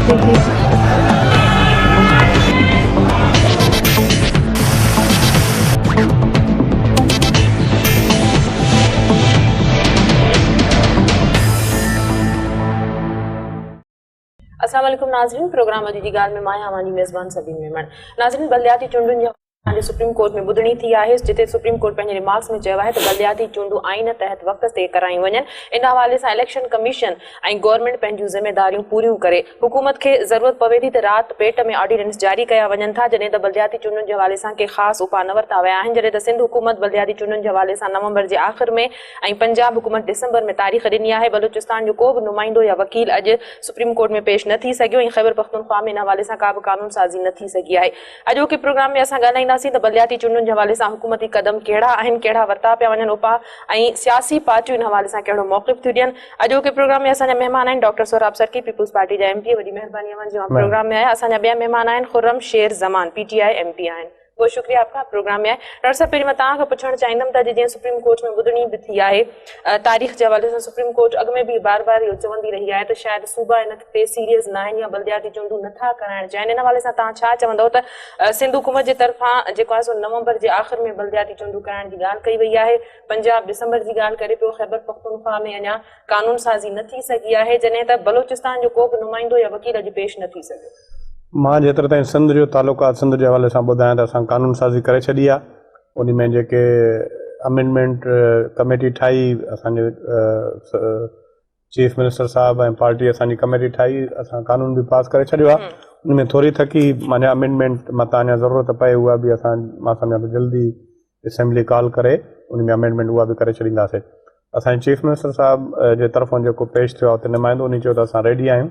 अस्सलाम वालेकुम नाज़रीन, प्रोग्राम अॼु जी ॻाल्हि में मां आहियां मुंहिंजी मेज़बान सभीन मेमण। नाज़रीन, बलदियाती चूंडुनि जो सुप्रीम कोर्ट में ॿुधणी थी आहे, जिते सुप्रीम कोर्ट पंहिंजे रिमार्क्स में चयो आहे त बलदियाती चूंडूं आइन तहत वक़्त ते करायूं वञनि। इन हवाले सां इलेक्शन कमीशन ऐं गवर्नमेंट पंहिंजूं ज़िमेदारियूं पूरियूं करे हुकूमत खे ज़रूरत पवे थी त राति पेट में ऑर्डिनेंस जारी कया वञनि था, जॾहिं त बलदियाती चूंडुनि जे हवाले सां के ख़ासि उपाउ न वरिता विया आहिनि। जॾहिं त सिंध हुकूमत बलदियाती चूंडुनि जे हवाले सां नवंबर जे आख़िर में ऐं पंजाब हुकूमत डिसंबर में तारीख़ ॾिनी आहे। बलूचिस्तान जो को बि नुमाइंदो या वकील अॼु सुप्रीम कोर्ट में पेश न थी सघियो ऐं ख़ैबर पख्तूनख्वा में इन हवाले सां का बि कानून साज़ी न थी सघी आहे। अॼोके प्रोग्राम में असां ॻाल्हाईंदासीं त बलदियाती चूंडुनि जे हवाले सां हुकूमती क़दम कहिड़ा आहिनि, कहिड़ा वरिता पिया वञनि उपाउ, ऐं सियासी पार्टियूं इन हवाले सां कहिड़ो मौक़िफ़ थियूं ॾियनि। अॼोके प्रोग्राम में असांजा महिमान आहिनि डॉक्टर सोहराब सर्की, पीपुल्स पार्टी जा MP, वॾी महिरबानी अमन जो प्रोग्राम में आया। असांजा ॿिया महिमान आहिनि खुर्रम शेर ज़मान, PTI MP आहिनि। बहुत शुक्रिया आपका प्रोग्राम में आए। डॉक्टर साहब, पहिरीं मां तव्हांखां पुछणु चाहींदमि त जीअं सुप्रीम कोर्ट में ॿुधणी बि थी आहे, तारीख़ जे हवाले सां सुप्रीम कोर्ट अॻु में बि बार बार इहो चवंदी रही आहे त शायदि सूबा इन ते सीरियस न आहिनि या बलदियाती चूंडूं नथा कराइणु चाहिनि। इन हवाले सां तव्हां छा चवंदव त सिंध हुकूमत जे तरफ़ां जेको आहे सो नवंबर जे आख़िर में बलदियाती चूंडूं कराइण जी ॻाल्हि कई वई आहे, पंजाब डिसंबर जी ॻाल्हि करे पियो, ख़ैबर पख्तूनख्वा में अञा कानून साज़ी न थी सघी आहे, जॾहिं त बलूचिस्तान जो को बि नुमाइंदो या वकील अॼु पेश न थी सघियो। मां जेतिरे ताईं सिंध जो तालुक़ु आहे, सिंध जे हवाले सां ॿुधायां त असां कानून साज़ी करे छॾी आहे। उन में जेके अमेंडमेंट कमेटी ठाही, असांजे चीफ मिनिस्टर साहिबु ऐं पार्टी असांजी कमेटी ठाही, असां कानून बि पास करे छॾियो आहे। उन में थोरी थकी माना अमेंडमेंट मथां अञा ज़रूरत पए, उहा बि मां सम्झां थो जल्दी असेंबली कॉल करे उन में अमेंडमेंट उहा बि करे छॾींदासीं। असांजे चीफ मिनिस्टर साहिब जे तरफ़ां जेको पेश थियो आहे उते नुमाइंदो उन चयो त असां रेडी आहियूं,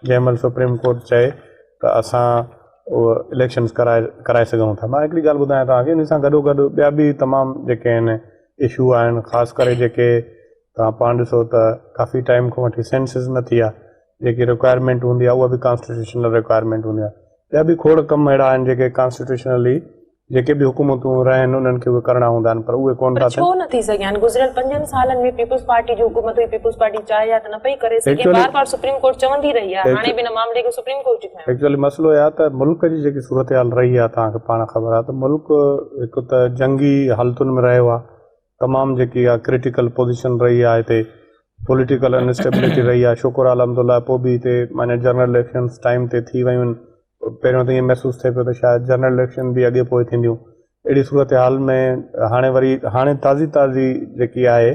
जंहिं महिल सुप्रीम कोर्ट चए त असां उहो इलेक्शन्स कराए सघूं था। मां हिकिड़ी ॻाल्हि ॿुधायां तव्हांखे, इन सां गॾोगॾु ॿिया बि तमामु जेके आहिनि इशू आहिनि, ख़ासि करे जेके तव्हां पाण ॾिसो त काफ़ी टाइम खां वठी सेंसिस न थी आहे, जेकी रिक्वायरमेंट हूंदी आहे उहा बि कॉन्स्टिट्यूशनल रिक्वायरमेंट हूंदी आहे। ॿिया बि खोड़ कम अहिड़ा आहिनि जेके कॉन्स्टिट्यूशनली जेके बि हुकूमतूं रहनि उन्हनि खे उहे करणा हूंदा आहिनि, पर उहे कोन था थियनि। छो न थी सघिया आहिनि? गुज़िरियल 5 सालनि में पीपुल्स पार्टी जी हुकूमत हुई, पीपुल्स पार्टी चाहे या त न पई करे सघे, बार बार सुप्रीम कोर्ट चवंदी रही आहे, हाणे बि इन मामले खे सुप्रीम कोर्ट खयो। एक्चुअली मसइलो आहे त मुल्क जी जेकी सूरत हाल रही आहे, तव्हांखे पाण ख़बर आहे त मुल्क हिकु त जंगी हालतुनि में रहियो आहे, तमामु जेकी आहे क्रिटिकल पोज़ीशन रही आहे, हिते पॉलिटिकल अनस्टेबिलिटी रही आहे। शुक्र अल्हम्दुलिल्लाह पोइ बि हिते माना जनरल इलेक्शन्स टाइम ते थी वियूं आहिनि। पहिरियों त ईअं महसूसु थिए पियो त शायदि जनरल इलेक्शन बि अॻे पोइ थींदियूं। अहिड़ी सूरत हाल में हाणे ताज़ी जेकी आहे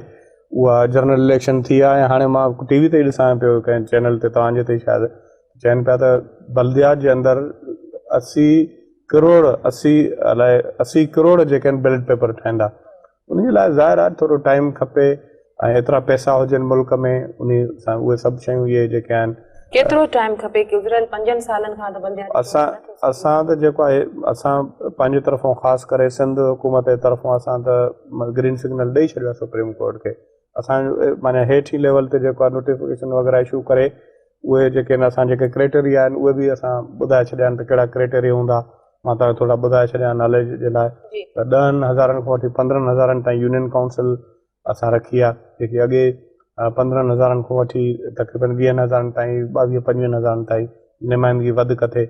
उहा जनरल इलेक्शन थी आहे। ऐं हाणे मां TV ते ॾिसां पियो कंहिं चैनल ते, तव्हांजे ते शायदि चवनि पिया त बलदियात जे अंदरि 80 करोड़ जेके आहिनि बैलेट पेपर ठहंदा। उनजे लाइ ज़ाहिर आहे थोरो टाइम खपे ऐं एतिरा पैसा हुजनि मुल्क में, उन सां उहे सभु शयूं इहे जेके आहिनि। केतिरो टाइम खपे? गुज़िरियल 5 सालनि खां त बलदियाती असां त जेको आहे असां पंहिंजे तरफ़ां ख़ासि करे सिंध हुकूमत जे तरफ़ां असां त ग्रीन सिग्नल ॾेई छॾियो आहे सुप्रीम कोर्ट खे। असां माना हेठि लेवल ते जेको आहे नोटिफिकेशन वग़ैरह इशू करे उहे जेके आहिनि असां जेके क्राइटेरिया आहिनि उहे बि असां ॿुधाए छॾिया आहिनि त कहिड़ा क्राइटेरिया हूंदा। मां तव्हांखे थोरा ॿुधाए छॾिया नॉलेज जे लाइ त 10,000 खां वठी 15,000 ताईं यूनियन काउंसिल असां रखी आहे, जेकी अॻे 15,000 खां वठी तक़रीबन 20,000 ताईं 22-25,000 ताईं नुमाइंदगी वधि कथे।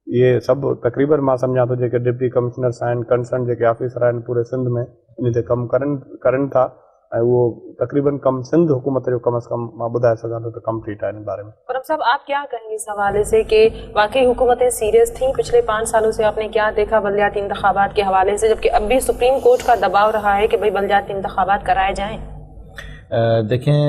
इहे सभु तक़रीबन मां सम्झां थो जेके डिप्टी कमिश्नर्स आहिनि, कंसर्न जेके ऑफिसर आहिनि पूरे सिंध में इन ते कमु करनि था ऐं उहो तक़रीबन कमु सिंध हुकूमत जो कम अज़ कम मां ॿुधाए सघां थो त कंप्लीट आहे इन बारे में। खुर्रम साहब, आप क्या कहेंगे इस हवाले से कि वाकई हुकूमतें सीरियस थी? पिछले 5 सालों से आपने क्या देखा बलदियाती इंतखाबात के हवाले से, जबकि अब भी सुप्रीम कोर्ट का दबाव रहा है कि भाई बलदियाती इंतखाबात कराए जाएँ? देखें,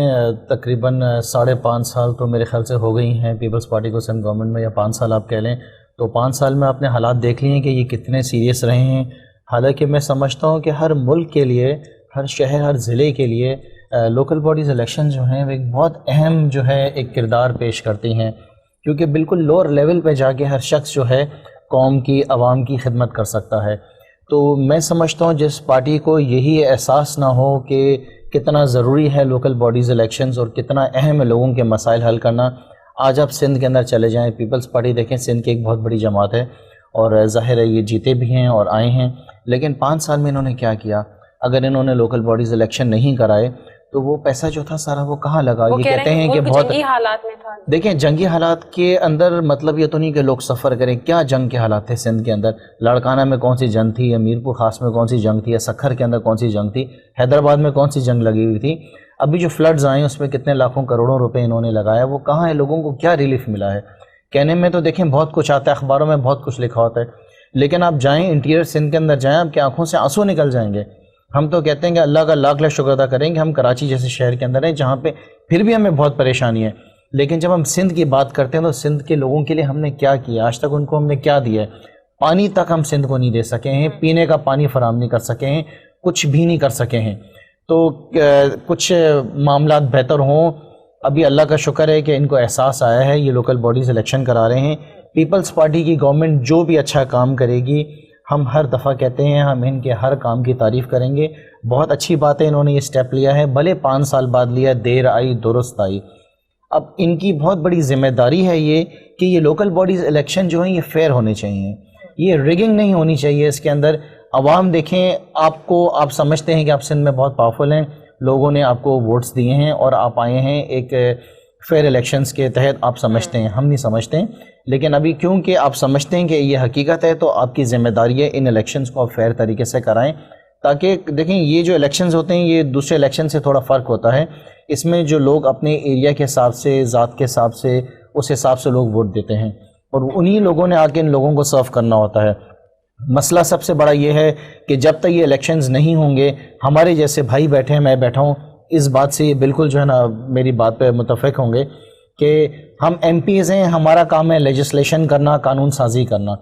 तकरीबन 5.5 साल तो मेरे ख्याल से हो गई हैं पीपल्स पार्टी को सिंध गवर्नमेंट में, या 5 साल आप कह लें, तो 5 साल में आपने हालात देख लिए हैं कि ये कितने सीरियस रहे हैं। हालांकि मैं समझता हूँ कि हर मुल्क के लिए, हर शहर, हर ज़िले के लिए लोकल बॉडीज़ इलेक्शन जो हैं वो एक बहुत अहम जो है एक किरदार पेश करती हैं, क्योंकि बिल्कुल लोअर लेवल पे जाके हर शख्स जो है कौम की, आवाम की खिदमत कर सकता है। तो मैं समझता हूँ जिस पार्टी को यही एहसास ना हो कि कितना ज़रूरी है लोकल बॉडीज़ इलेक्शंस और कितना अहम है लोगों के मसाइल हल करना, आज आप सिंध के अंदर चले जाएं, पीपल्स पार्टी देखें, सिंध की एक बहुत बड़ी जमात है और ज़ाहिर है ये जीते भी हैं और आए हैं, लेकिन 5 साल में इन्होंने क्या किया? अगर इन्होंने लोकल बॉडीज़ इलेक्शन नहीं कराए تو وہ پیسہ جو تھا سارا وہ کہاں لگا؟ وہ یہ کہہ کہتے رہے ہیں کہ ملک بہت جنگی حالات میں تھا. دیکھیں جنگی حالات کے اندر مطلب یہ تو نہیں کہ لوگ سفر کریں. کیا جنگ کے حالات تھے سندھ کے اندر؟ لاڑکانہ میں کون سی جنگ تھی، یا میرپور خاص میں کون سی جنگ تھی، یا سکھر کے اندر کون سی جنگ تھی، حیدرآباد میں کون سی جنگ لگی ہوئی تھی؟ ابھی جو فلڈز آئے ہیں اس میں کتنے لاکھوں کروڑوں روپے انہوں نے لگایا، وہ کہاں ہے؟ لوگوں کو کیا ریلیف ملا ہے؟ کہنے میں تو دیکھیں بہت کچھ آتا ہے، اخباروں میں بہت کچھ لکھا ہوتا ہے، لیکن آپ جائیں انٹیریئر سندھ کے اندر جائیں، آپ کی آنکھوں سے آنسو نکل جائیں گے. ہم تو کہتے ہیں کہ اللہ کا لاکھ لاکھ شکر ادا کریں کہ ہم کراچی جیسے شہر کے اندر ہیں جہاں پہ پھر بھی ہمیں بہت پریشانی ہے. لیکن جب ہم سندھ کی بات کرتے ہیں تو سندھ کے لوگوں کے لیے ہم نے کیا کیا؟ آج تک ان کو ہم نے کیا دیا ہے؟ پانی تک ہم سندھ کو نہیں دے سکے ہیں، پینے کا پانی فراہم نہیں کر سکے ہیں، کچھ بھی نہیں کر سکے ہیں. تو کچھ معاملات بہتر ہوں. ابھی اللہ کا شکر ہے کہ ان کو احساس آیا ہے، یہ لوکل باڈیز الیکشن کرا رہے ہیں. پیپلز پارٹی کی گورنمنٹ جو بھی اچھا کام کرے گی، ہم ہر دفعہ کہتے ہیں ہم ان کے ہر کام کی تعریف کریں گے. بہت اچھی بات ہے انہوں نے یہ سٹیپ لیا ہے، بھلے 5 سال بعد لیا، دیر آئی درست آئی. اب ان کی بہت بڑی ذمہ داری ہے یہ کہ یہ لوکل باڈیز الیکشن جو ہیں یہ فیئر ہونے چاہیے، یہ ریگنگ نہیں ہونی چاہیے. اس کے اندر عوام دیکھیں آپ سمجھتے ہیں کہ آپ سندھ میں بہت پاورفل ہیں، لوگوں نے آپ کو ووٹس دیے ہیں اور آپ آئے ہیں ایک فیئر الیکشنز کے تحت، آپ سمجھتے ہیں، ہم نہیں سمجھتے ہیں. لیکن ابھی کیونکہ آپ سمجھتے ہیں کہ یہ حقیقت ہے تو آپ کی ذمہ داری ہے ان الیکشنز کو آپ فیئر طریقے سے کرائیں، تاکہ دیکھیں یہ جو الیکشنز ہوتے ہیں یہ دوسرے الیکشن سے تھوڑا فرق ہوتا ہے. اس میں جو لوگ اپنے ایریا کے حساب سے، ذات کے حساب سے، اس حساب سے لوگ ووٹ دیتے ہیں اور انہی لوگوں نے آ کے ان لوگوں کو سرو کرنا ہوتا ہے. مسئلہ سب سے بڑا یہ ہے کہ جب تک یہ الیکشنز نہیں ہوں گے، ہمارے جیسے بھائی بیٹھے ہیں، میں بیٹھا ہوں، اس بات سے یہ بالکل جو ہے نا میری بات پہ متفق ہوں گے کہ ہم ایم پیز ہیں، ہمارا کام ہے لیجسلیشن کرنا، قانون سازی کرنا.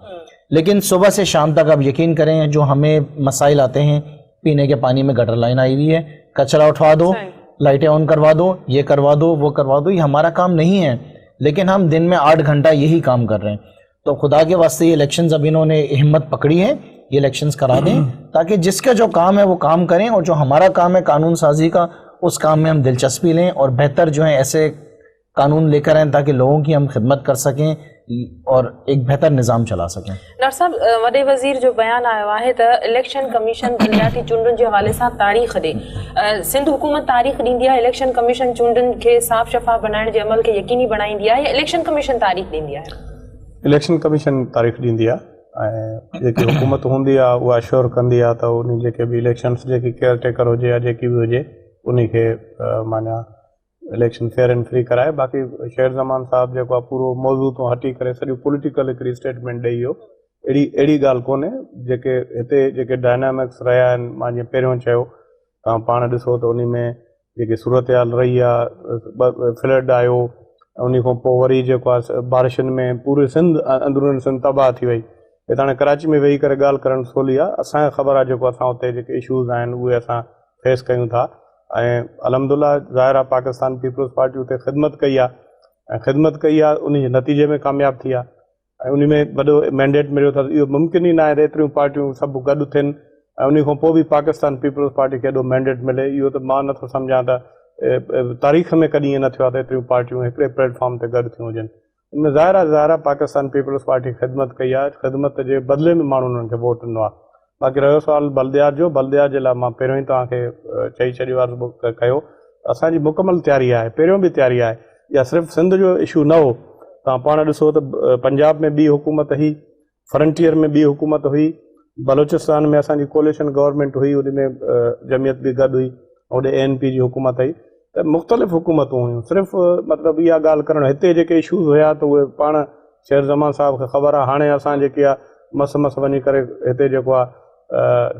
لیکن صبح سے شام تک آپ یقین کریں جو ہمیں مسائل آتے ہیں، پینے کے پانی میں گٹر لائن آئی ہوئی ہے، کچرا اٹھوا دو، لائٹیں آن کروا دو، یہ کروا دو، وہ کروا دو، یہ ہمارا کام نہیں ہے. لیکن ہم دن میں 8 گھنٹہ یہی کام کر رہے ہیں. تو خدا کے واسطے یہ الیکشنز اب انہوں نے ہمت پکڑی ہے، یہ الیکشنز کرا دیں تاکہ جس کا جو کام ہے وہ کام کریں، اور جو ہمارا کام ہے قانون سازی کا، اس کام میں ہم دلچسپی لیں اور بہتر جو ہیں ایسے قانون لے کر آئیں تاکہ لوگوں کی ہم خدمت کر سکیں اور ایک بہتر نظام چلا سکیں. ڈاکٹر صاحب وڈے وزیر جو بیان آیا ہے تو الیکشن کمیشن بلدیاتی چونڈن کے حوالے سے تاریخ ڈے سندھ حکومت تاریخ ڈیندی ہے الیکشن کمیشن چونڈن کے صاف شفاف بنائण کے عمل کے یقینی بنائیندی ہے، الیکشن کمیشن تاریخ ڈیندی ہے؟ इलेक्शन कमीशन तारीख़ ॾींदी आहे ऐं जेकी हुकूमत हूंदी आहे उहा अश्योर कंदी आहे त उन जेके बि इलेक्शन्स जेकी केयर टेकर हुजे या जेकी बि हुजे उन खे माना इलेक्शन फेयर एंड फ्री कराए. बाक़ी शेर ज़मान साहब जेको आहे पूरो मौज़ू तो हटी करे सॼो पॉलिटिकल हिकिड़ी स्टेटमेंट ॾेई वियो. अहिड़ी ॻाल्हि कोन्हे. जेके हिते जेके डायनामिक्स रहिया आहिनि, मां जीअं पहिरियों चयो, तव्हां पाण ॾिसो त उन में जेकी सूरत हाल रही आहे, फ्लड आयो, उन खां पोइ वरी जेको आहे बारिशुनि में पूरे सिंध अंदरूनी सिंध तबाह थी वई. हिते हाणे कराची में वेही करे ॻाल्हि करणु सवली आहे. असांखे ख़बर आहे जेको असां हुते जेके इशूज़ आहिनि उहे असां फेस कयूं था ऐं अलहमदुलिल्लाह ज़ाहिर आहे पाकिस्तान पीपल्स पार्टी उते ख़िदमत कई आहे ऐं ख़िदमत कई आहे, उन जे नतीजे में कामयाबु थी आहे ऐं उन में वॾो मैंडेट मिलियो अथसि. इहो मुमकिन ई न आहे त एतिरियूं पार्टियूं सभु गॾु थियनि ऐं उन खां पोइ बि पाकिस्तान पीपल्स पार्टी खे एॾो मैंडेट मिले. इहो त मां नथो सम्झां त तारीख़ में कॾहिं ईअं न थियो आहे त एतिरियूं पार्टियूं हिकिड़े प्लेटफॉर्म ते गॾु थियूं हुजनि. उनमें ज़ाहिर आहे पाकिस्तान पीपल्स पार्टी ख़िदमत कई आहे, ख़िदमत जे बदिले में माण्हू उन्हनि खे वोट ॾिनो आहे. बाक़ी रहियो सुवाल बल्दियात जो, बल्दियात जे लाइ मां पहिरियों ई तव्हांखे चई छॾियो आहे कयो, असांजी मुकमल तयारी आहे, पहिरियों बि तयारी आहे. इहा सिर्फ़ु सिंध जो इशू न हो. तव्हां पाण ॾिसो त पंजाब में ॿी हुकूमत हुई, फ्रंटियर में ॿी हुकूमत हुई, बलोचिस्तान में असांजी कोलिशन गवर्नमेंट हुई, उन में जमियत बि गॾु हुई, होॾे ANP जी हुकूमत हुई. त मुख़्तलिफ़ हुकूमतूं हुयूं. सिर्फ़ु मतिलबु इहा ॻाल्हि करणु, हिते जेके इशूज़ हुया त उहे पाण शेर ज़मान साहब खे ख़बर आहे. हाणे असां जेकी आहे मस वञी करे हिते जेको आहे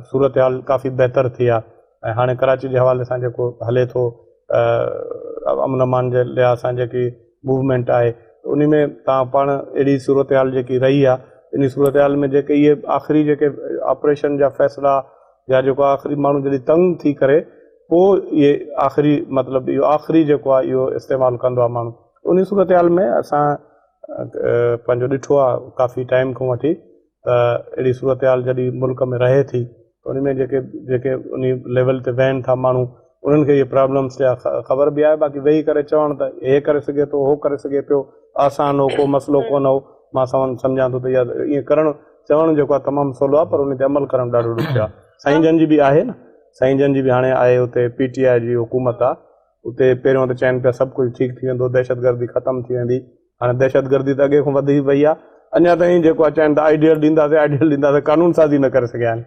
सूरत हाल काफ़ी बहितर थी आहे ऐं हाणे कराची जे हवाले सां जेको हले थो अमन अमान जे लिहाज़ सां जेकी मूवमेंट आहे, उन में तव्हां पाण अहिड़ी सूरत हाल जेकी रही आहे, इन सूरत हाल में जेके इहे आख़िरी जेके ऑपरेशन जा फ़ैसिला या जेको आख़िरी माण्हू जॾहिं तंग थी करे पोइ इहे आख़िरी मतिलबु इहो आख़िरी जेको आहे इहो इस्तेमालु कंदो आहे माण्हू. उन सूरत हाल में असां पंहिंजो ॾिठो आहे काफ़ी टाइम खां वठी त अहिड़ी सूरत हाल जॾहिं मुल्क में रहे थी त उन में जेके उन लेवल ते वहनि था माण्हू, उन्हनि खे इहे प्रॉब्लम्स जा ख़बर बि आहे. बाक़ी वेही करे चवणु त हे करे सघे थो, हो करे सघे पियो, आसान हो, को मसइलो कोन हो. मां सम्झां थो त इहा ईअं करणु चवणु जेको आहे तमामु सवलो आहे, पर उन ते अमल करणु ॾाढो ॾुखियो आहे. साईं जन जी बि आहे न, साईं जन जी बि हाणे आहे उते PTI जी हुकूमत आहे, उते पहिरियों त चवनि पिया सभु कुझु ठीकु थी वेंदो, दहशतगर्दी ख़तमु थी वेंदी। हाणे दहशतगर्दी त अॻे खां वधी वई आहे, अञा ताईं जेको आहे चवनि था आइडियल ॾींदासीं, कानून साज़ी न करे सघिया आहिनि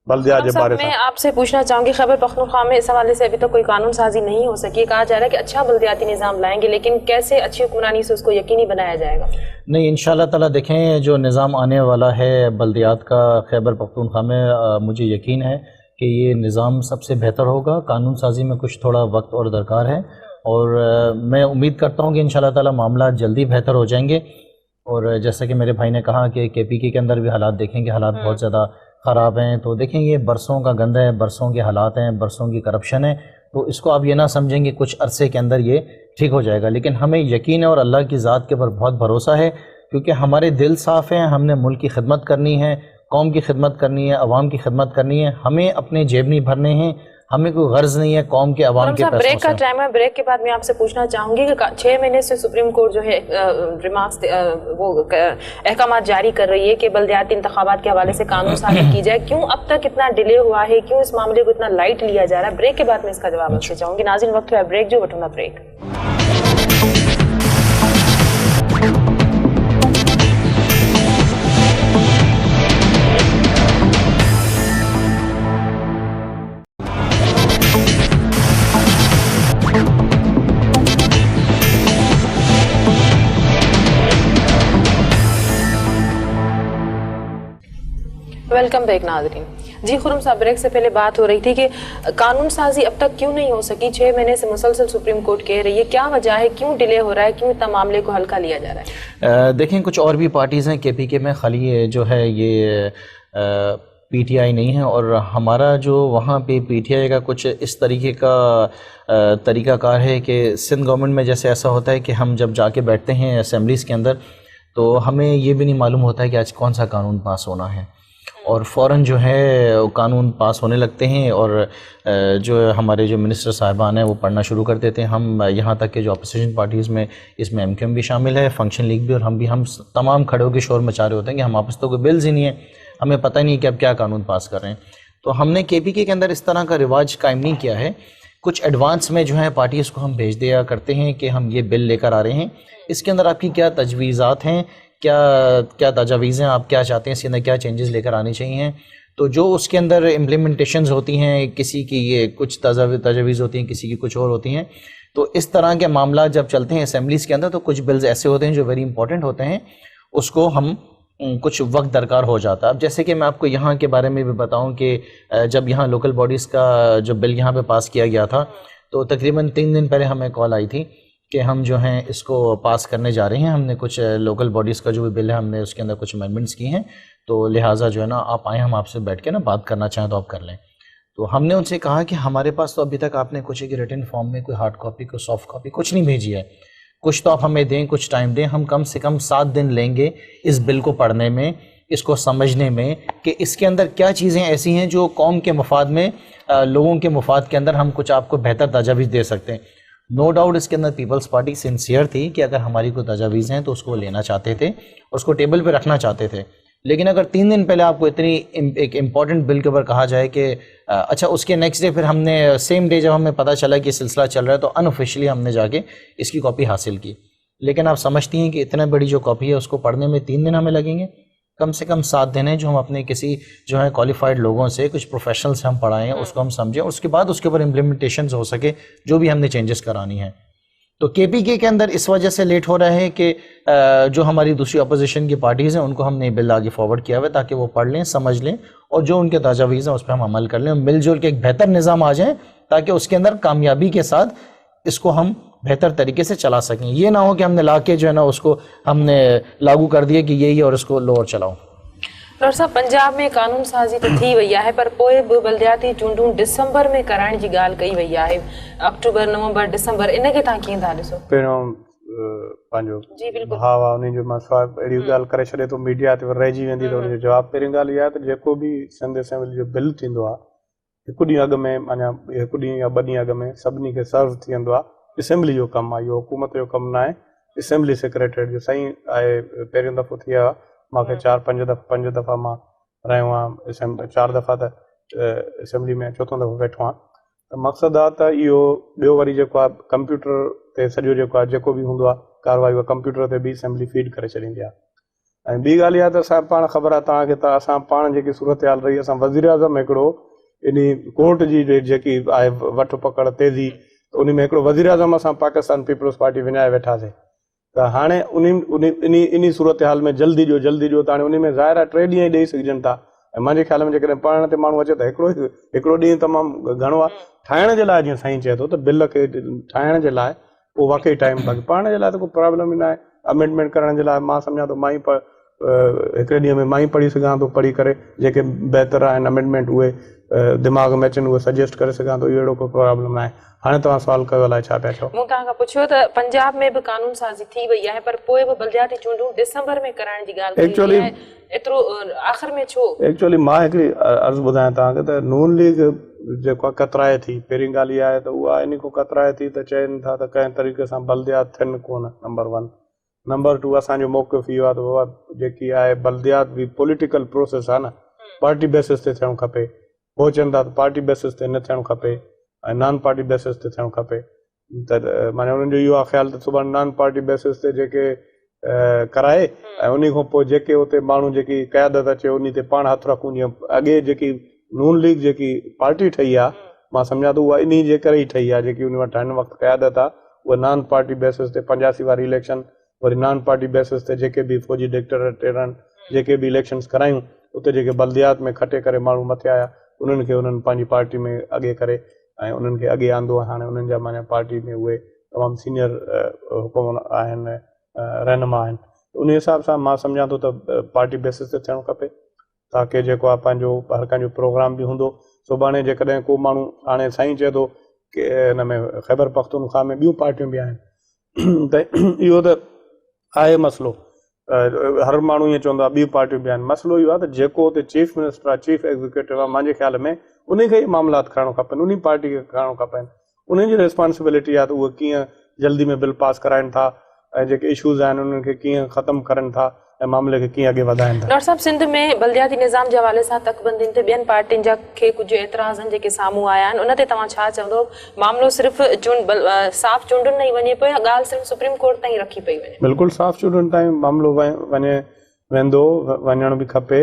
बल्दियात जे बारे मैं सां। आपसे पूछना चाहूंगी, खैबर पख्तूनख्वा में इस हवाले से अभी तक कोई कानून साजी नहीं हो सकी। कहा जा रहा है कि अच्छा बल्दियाती निज़ाम लाएंगे, लेकिन कैसे अच्छी हुक्मरानी से उसको यकीनी बनाया जाएगा? नहीं, इंशाल्लाह ताला देखें जो निज़ाम आने वाला है बल्दियात का खैबर पख्तूनख्वा में, मुझे यकीन है कि ये निज़ाम सबसे बेहतर होगा। कानून साजी में कुछ थोड़ा वक्त और दरकार है, और मैं उम्मीद करता हूँ कि इंशाल्लाह ताला मामला जल्दी बेहतर हो जाएंगे। और जैसा कि मेरे भाई ने कहा कि KPK के अंदर भी हालात देखेंगे, हालात बहुत ज़्यादा ख़राब हैं, तो देखें ये बरसों का गंदा है, बरसों के हालात हैं, बरसों की करप्शन है, तो इसको आप ये ना समझें कि कुछ अरसे के अंदर ये ठीक हो जाएगा। लेकिन हमें यकीन है और अल्लाह की ज़ात के ऊपर बहुत भरोसा है, क्योंकि हमारे दिल साफ़ हैं, हमने मुल्क की खिदमत करनी है, कौम की खिदमत करनी है, अवाम की खिदमत करनी है, हमें अपने जेब नहीं भरने हैं, हमें कोई गर्ज नहीं है कौम के अवाम के पैसों से। ब्रेक का टाइम है, ब्रेक के बाद मैं आपसे पूछना चाहूंगी कि 6 महीने से सुप्रीम कोर्ट जो है रिमार्क्स वो अहकाम जारी कर रही है कि बल्दियाती इंतखाबात के हवाले से कानून साजी की जाए, क्यों अब तक इतना डिले हुआ है, क्यों इस मामले को इतना लाइट लिया जा रहा है? ब्रेक के बाद मैं इसका जवाब आपसे चाहूंगी। नाज़रीन, वक्त है ब्रेक जो, वठूंगा ब्रेक। वेलकम बैक नाज़रीन। जी खुरम साहब, ब्रेक से पहले बात हो रही थी कि कानून साजी अब तक क्यों नहीं हो सकी? 6 महीने से मुसलसल सुप्रीम कोर्ट कह रही है, क्या वजह है, क्यों डिले हो रहा है, क्यों इतना मामले को हल्का लिया जा रहा है? देखें, कुछ और भी पार्टीज़ हैं KPK में, खाली ये जो है ये PTI नहीं है, और हमारा जो वहाँ पे PTI का कुछ इस तरीके का तरीक़ाकार है कि सिंध गवर्नमेंट में जैसे ऐसा होता है कि हम जब जाके बैठते हैं असेंबलीज़ के अंदर, तो हमें ये भी नहीं मालूम होता है कि आज कौन सा कानून पास होना है, और फ़ौरन जो है कानून पास होने लगते हैं, और जो हमारे जो मिनिस्टर साहिबान हैं वो पढ़ना शुरू कर देते हैं। हम यहाँ तक कि जो अपोजिशन पार्टीज़ में, इसमें MQM भी शामिल है, फंक्शन लीग भी, और हम तमाम खड़े होकर शोर मचा रहे होते हैं कि हम आपस तो कोई बिल्स ही नहीं है, हमें पता ही नहीं कि अब क्या कानून पास कर रहे हैं। तो हमने KPK के अंदर इस तरह का रिवाज कायम नहीं किया है। कुछ एडवांस में जो है पार्टीज़ को हम भेज दिया करते हैं कि हम ये बिल लेकर आ रहे हैं, इसके अंदर आपकी क्या तजवीज़ात हैं, क्या तजावीज़ हैं, आप क्या चाहते हैं, इसके अंदर क्या चेंजेस लेकर आने चाहिए। तो जो उसके अंदर इम्प्लीमेंटेशंस होती हैं, किसी की ये कुछ तजावीज़ होती हैं, किसी की कुछ और होती हैं। तो इस तरह के मामला जब चलते हैं असेंबलीज़ के अंदर, तो कुछ बिल्स ऐसे होते हैं जो वेरी इंपॉर्टेंट होते हैं, उसको हम कुछ वक्त दरकार हो जाता है। अब जैसे कि मैं आपको यहाँ के बारे में भी बताऊँ कि जब यहाँ लोकल बॉडीज़ का जो बिल यहाँ पे पास किया गया था, तो तकरीबन 3 दिन पहले हमें कॉल आई थी कि हम जो हैं इसको पास करने जा रहे हैं। हमने कुछ लोकल बॉडीज़ का जो भी बिल है, हमने उसके अंदर कुछ अमेंडमेंट्स की हैं, तो लिहाजा जो है ना आप आएँ, हम आपसे बैठ के ना बात करना चाहें तो आप कर लें। तो हमने उनसे कहा कि हमारे पास तो अभी तक आपने कुछ एक रिटन फॉर्म में कोई हार्ड कॉपी, कोई सॉफ्ट कॉपी कुछ नहीं भेजी है, कुछ तो आप हमें दें, कुछ टाइम दें। हम कम से कम 7 दिन लेंगे इस बिल को पढ़ने में, इसको समझने में कि इसके अंदर क्या चीज़ें ऐसी हैं जो कौम के मफाद में, लोगों के मफाद के अंदर हम कुछ आपको बेहतर तजावीज़ दे सकते हैं। नो डाउट इसके अंदर पीपल्स पार्टी सिंसियर थी कि अगर हमारी कोई तजावीज़ हैं तो उसको लेना चाहते थे, उसको टेबल पे रखना चाहते थे। लेकिन अगर 3 दिन पहले आपको इतनी एक इम्पॉर्टेंट बिल के ऊपर कहा जाए कि अच्छा, उसके नेक्स्ट डे फिर हमने सेम डे जब हमें पता चला कि सिलसिला चल रहा है, तो अनऑफिशियली हमने जाके इसकी कॉपी हासिल की। लेकिन आप समझती हैं कि इतना बड़ी जो कॉपी है उसको पढ़ने में 3 दिन हमें लगेंगे? कम से कम 7 दिन है जो हम अपने किसी जो है क्वालिफाइड लोगों से, कुछ प्रोफेशनल से हम पढ़ाएं, उसको हम समझें, उसके बाद उसके ऊपर इम्प्लीमेंटेशन हो सके जो भी हमने चेंजेस करानी है। तो KPK के अंदर इस वजह से लेट हो रहा है कि जो हमारी दूसरी अपोजिशन की पार्टीज़ हैं उनको हमने बिल आगे फॉरवर्ड किया हुआ है ताकि वो पढ़ लें, समझ लें, और जो उनके तजावीज़ हैं उस पर हम अमल कर लें, मिलजुल के एक बेहतर निज़ाम आ जाए ताकि उसके अंदर कामयाबी के साथ इसको हम बेहतर तरीके से चला सकें। ये ना हो कि हमने ला के जो है ना उसको हमने लागू कर दिया कि यही और इसको लो और चलाओ। डॉक्टर साहब, पंजाब में कानून साज़ी तो थी वई आहे, पर पोइ बि बल्दियाती चूंडूं दिसंबर में कराइण जी ॻाल्हि कई वई आहे। अक्टूबर, नवंबर, दिसंबर, इनखे तव्हां कीअं था ॾिसो? पहिरियों पंहिंजो जी बिल्कुलु। भाउ आहे, उन जो मां अहिड़ी ॻाल्हि करे छॾे थो मीडिया ते रहिजी वेंदी, त उनजो जवाबु पहिरीं ॻाल्हि इहा आहे त जेको बि सिंध असेंबली जो बिल थींदो आहे, हिकु ॾींहुं अॻु में, माना हिकु ॾींहुं या 2 ॾींहं अॻु में सभिनी खे सर्व थी वेंदो आहे। असेंबली जो कमु आहे, इहो हुकूमत जो कमु न आहे। असेंबली सेक्रेटरीट जो साईं आहे, पहिरियों दफ़ो थी वियो आहे, मूंखे 4-5 दफ़ा मां रहियो आहियां, 4 दफ़ा त असेंबली में चोथों दफ़ो वेठो आहियां त मक़सदु आहे त इहो ॿियो वरी जेको आहे कंप्यूटर ते सॼो जेको आहे जेको बि हूंदो आहे कारवाई उहा कंप्यूटर ते बि असेंबली फीड करे छॾींदी आहे। ऐं ॿी ॻाल्हि इहा त असां पाण ख़बर आहे तव्हांखे त असां पाण जेकी सूरत हाल रही असां वज़ीर आज़म हिकिड़ो इन कोर्ट जी जेकी आहे वठ पकड़ तेज़ी उन में हिकिड़ो वज़ीर आज़म असां पाकिस्तान पीपल्स पार्टी विञाए वेठासीं त हाणे इन सूरत हाल में जल्दी जो त हाणे उन में ज़ाहिर आहे 3 ॾींहं ई ॾेई सघजनि था। ऐं मुंहिंजे ख़्याल में जेकॾहिं पढ़ण ते माण्हू अचे त हिकिड़ो ॾींहुं तमामु घणो आहे। ठाहिण जे लाइ जीअं साईं चए थो त बिल खे ठाहिण जे लाइ उहो वाक़ई टाइम बाक़ी पढ़ण जे लाइ त कोई प्रॉब्लम ई न आहे। अमेंडमेंट करण जे लाइ मां सम्झां थो मां ई हिकिड़े ॾींहं में मां ई पढ़ी सघां थो, पढ़ी करे जेके बहितर आहिनि अमेंडमेंट उहे दिमाग़ में अचनि उहे सजेस्ट करे सघां थो, इहो अहिड़ो कोई प्रॉब्लम न आहे। हाणे तव्हां सवाल कयो अलाए छा पिया चओ। मूं तव्हांखां पुछियो त पंजाब में बि कानून साज़ी थी वई आहे पर पोइ बि बलदियाती चूंडूं दिसंबर में कराइण जी ॻाल्हि कई वई आहे, एतिरो आख़िर में छो? एक्चुअली मां हिकिड़ी अर्ज़ु ॿुधायां तव्हांखे त नून लीग जेको आहे कतराए थी, पहिरीं ॻाल्हि इहा आहे त उहा इन खां कतराए थी त चवनि था त कंहिं तरीक़े सां बलदियात थियनि कोन, नंबर 1। नंबर 2 असांजो मौक़िफ़ इहो आहे त उहा जेकी आहे बलदियात बि पॉलिटिकल प्रोसेस आहे न, पार्टी बेसिस ते थियणु खपे। उहो चवनि था त पार्टी बेसिस ते न थियणु खपे ऐं नॉन पार्टी बेसिस ते थियणु खपे। त माना उन्हनि जो इहो आहे ख़्यालु त सुभाणे नॉन पार्टी बेसिस ते जेके कराए ऐं उन खां पोइ जेके उते माण्हू जेकी क़यादत अचे उन ते पाण हथु रखूं। जीअं अॻे जेकी नून लीग जेकी पार्टी ठही आहे मां सम्झां थो उहा इन जे करे ई ठही आहे, जेकी उन वटि हिन वक़्तु क़यादत आहे उहा नॉन पार्टी बेसिस ते 85 वारी इलेक्शन वरी नॉन पार्टी बेसिस ते जेके बि फौजी डिक्टेटर जेके बि इलेक्शन्स करायूं उते जेके बलदियात में खटे करे माण्हू मथे आया उन्हनि खे उन्हनि पंहिंजी पार्टी में अॻे करे ऐं उन्हनि खे अॻे आंदो। हाणे उन्हनि जा माना पार्टी में उहे तमामु सीनियर हुकुम आहिनि, रहनुमा आहिनि। उन हिसाब सां मां सम्झां थो त पार्टी बेसिस ते थियणु खपे ताकी जेको आहे पंहिंजो हर कंहिंजो प्रोग्राम बि हूंदो। सुभाणे जेकॾहिं को माण्हू हाणे साईं चए थो की हिन में ख़ैबर पख्तूनख्वा में ॿियूं पार्टियूं बि आहिनि त इहो त आहे मसइलो, हर माण्हू ईअं चवंदो आहे ॿियूं पार्टियूं बि आहिनि। मसइलो इहो आहे त जेको उते चीफ मिनिस्टर आहे, चीफ एग्ज़ीक्यूटिव आहे, मुंहिंजे ख़्याल में उन खे ई मामलात खणणु खपनि, उन पार्टी खे खणणु खपनि। उन जी रिस्पॉन्सिबिलिटी आहे त उहे कीअं जल्दी में बिल पास कराइनि था ऐं जेके इशूज़ आहिनि उन्हनि खे कीअं ख़तमु करनि था ऐं मामले खे कीअं अॻे वधाइनि था। डॉक्टर साहब, सिंध में बलदियाती निज़ाम जे हवाले सां तकबंदियुनि ते ॿियनि पार्टियुनि जा खे कुझु एतिराज़नि जेके साम्हूं आया आहिनि उन ते तव्हां छा चवंदो? मामिलो सिर्फ़ु साफ़ चूंडुनि ताईं वञे पियो या ॻाल्हि सिर्फ़ु सुप्रीम कोर्ट ताईं रखी पई वञे? बिल्कुलु साफ़ चूंडुनि ताईं मामिलो वेंदो, वञणु बि खपे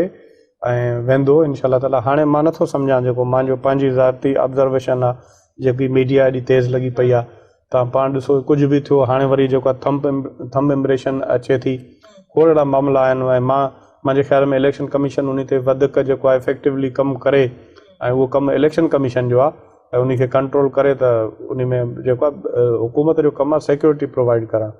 ऐं वेंदो इनशा ताला। हाणे मां नथो सम्झां, जेको मुंहिंजो पंहिंजी ज़ाती ऑब्ज़र्वेशन आहे, जेकी मीडिया एॾी तेज़ लॻी पई आहे, तव्हां पाण ॾिसो कुझु बि थियो हाणे वरी जेको आहे थंब इम्प्रेशन अचे थी, खोड़ अहिड़ा मामला आहिनि। ऐं मुंहिंजे ख़्याल में इलेक्शन कमीशन उन ते वधीक जेको आहे इफेक्टिवली कमु करे ऐं उहो कमु इलेक्शन कमीशन जो आहे ऐं उन खे कंट्रोल करे त उन में जेको आहे हुकूमत जो कमु आहे सिक्योरिटी प्रोवाइड करणु।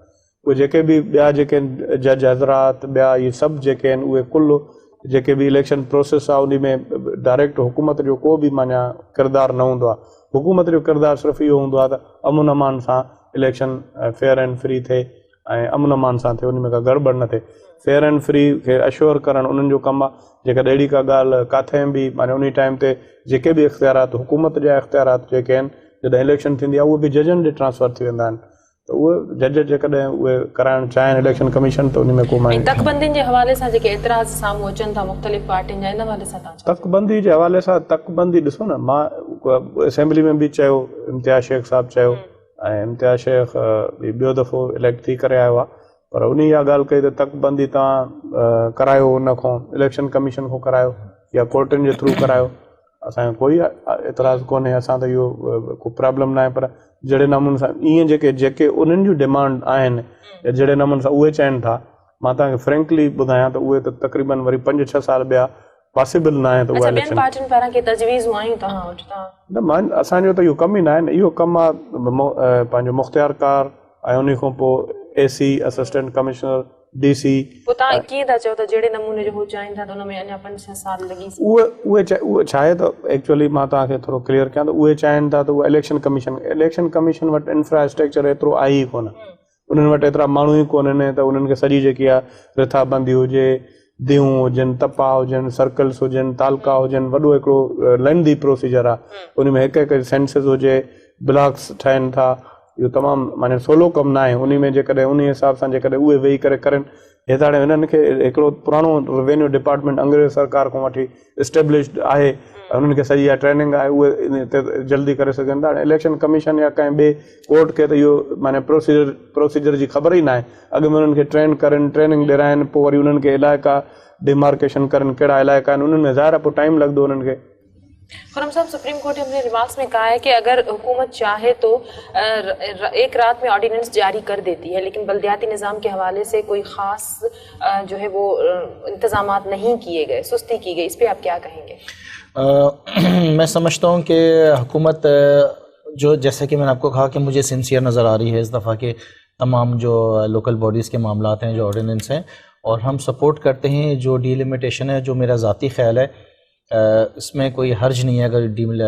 उहे जेके बि ॿिया जेके जज हज़रात ॿिया इहे सभु जेके आहिनि उहे कुल जेके बि इलेक्शन प्रोसेस आहे उन में डायरेक्ट हुकूमत जो को बि माना किरदारु न हूंदो आहे। हुकूमत जो किरदारु सिर्फ़ु इहो हूंदो आहे त अमन अमान सां इलेक्शन फेयर एंड फ्री थिए ऐं अमन अमान सां थिए, उन में का गड़बड़ न थिए। फेयर एंड फ्री खे अश्योर करणु उन्हनि जो कमु आहे। जेकॾहिं अहिड़ी का ॻाल्हि किथे बि माना उन टाइम ते जेके बि इख़्तियारात हुकूमत जा इख़्तियारात जेके आहिनि जॾहिं इलेक्शन थींदी आहे उहे बि जजनि ॾे ट्रांसफर थी वेंदा आहिनि। त उहे जज जेकॾहिं उहे कराइणु चाहिनि इलेक्शन कमीशन त उन में को माने तकबंदियुनि जे हवाले सां जेके एतिराज़ साम्हूं अचनि था मुख़्तलिफ़ पार्टियुनि जा, इन हवाले सां तव्हां तकबंदी जे हवाले सां तकबंदी ॾिसो न, मां असेंबली में बि चयो, इम्तियाज़ शेख साहिबु चयो ऐं इम्तियाज़ शेख ॿियो दफ़ो इलेक्ट थी करे आयो आहे, पर उन इहा ॻाल्हि कई त तकबंदी तव्हां करायो उन खां इलेक्शन कमीशन खां करायो या कोर्टनि जे थ्रू करायो, असांजो कोई एतिराज़ कोन्हे, असां त इहो को प्रॉब्लम न आहे। पर जहिड़े नमूने सां ईअं जेके उन्हनि जूं डिमांड आहिनि या जहिड़े नमूने सां उहे चाहिनि था, मां तव्हांखे फ्रेंकली ॿुधायां त उहे त तक़रीबन वरी 5-6 साल ॿिया पॉसिबल न आहे। त उहा इलेक्शन न मां असांजो त इहो कमु ई न आहे न, इहो कमु आहे पंहिंजो मुख़्तियार कार ऐं उन खां पोइ AC असिस्टेंट कमिश्नर DC। उहे छा आहे त एक्चुअली मां तव्हांखे थोरो क्लियर कयां त उहे चाहिनि था त उहा इलेक्शन कमीशन वटि इंफ्रास्ट्रक्चर एतिरो आहे ई कोन, उन्हनि वटि एतिरा माण्हू ई कोन्हनि त उन्हनि खे सॼी जेकी आहे रिथाबंदी हुजे, दियूं हुजनि, तपा हुजनि, सर्कल्स हुजनि, तालका हुजनि, वॾो हिकिड़ो लेंदी प्रोसीजर आहे। उन में हिकु सेंसिस हुजे, ब्लॉक्स ठहनि था, इहो तमामु माने सोलो कमु न आहे। उन में जेकॾहिं उन हिसाब सां जेकॾहिं उहे वेही करे करनि हे त हाणे हिननि खे हिकिड़ो पुराणो रेवेन्यू डिपार्टमेंट अंग्रेज सरकार खां वठी इस्टेब्लिश्ड आहे, उन्हनि खे सॼी इहा ट्रेनिंग आहे, उहे इन ते जल्दी करे सघनि था। हाणे इलेक्शन कमीशन या कंहिं ॿिए कोर्ट खे त इहो माने प्रोसीजर जी ख़बर ई न आहे। अॻु में उन्हनि खे ट्रेनिंग ॾियराइनि, पोइ वरी उन्हनि खे इलाइक़ा डिमार्केशन करनि कहिड़ा इलाइक़ा आहिनि, उन्हनि में ज़ाहिर पोइ टाइम लॻंदो उन्हनि खे। खुरम साहब, सुप्रीम कोर्ट ने अपने रिमार्क्स में कहा है कि अगर हुकूमत चाहे तो एक रात में ऑर्डिनेंस जारी कर देती है, लेकिन बल्दियाती निज़ाम के हवाले से कोई ख़ास जो है वो इंतजामात नहीं किए गए, सुस्ती की गई, इस पर आप क्या कहेंगे? मैं समझता हूँ कि हुकूमत जो, जैसे कि मैंने आपको कहा कि मुझे सिंसियर नज़र आ रही है इस दफ़ा के तमाम जो लोकल बॉडीज़ के मामलात हैं, जो ऑर्डिनेंस हैं, और हम सपोर्ट करते हैं जो डीलिमिटेशन है, जो मेरा ज़ाती ख्याल है इसमें कोई हर्ज नहीं है अगर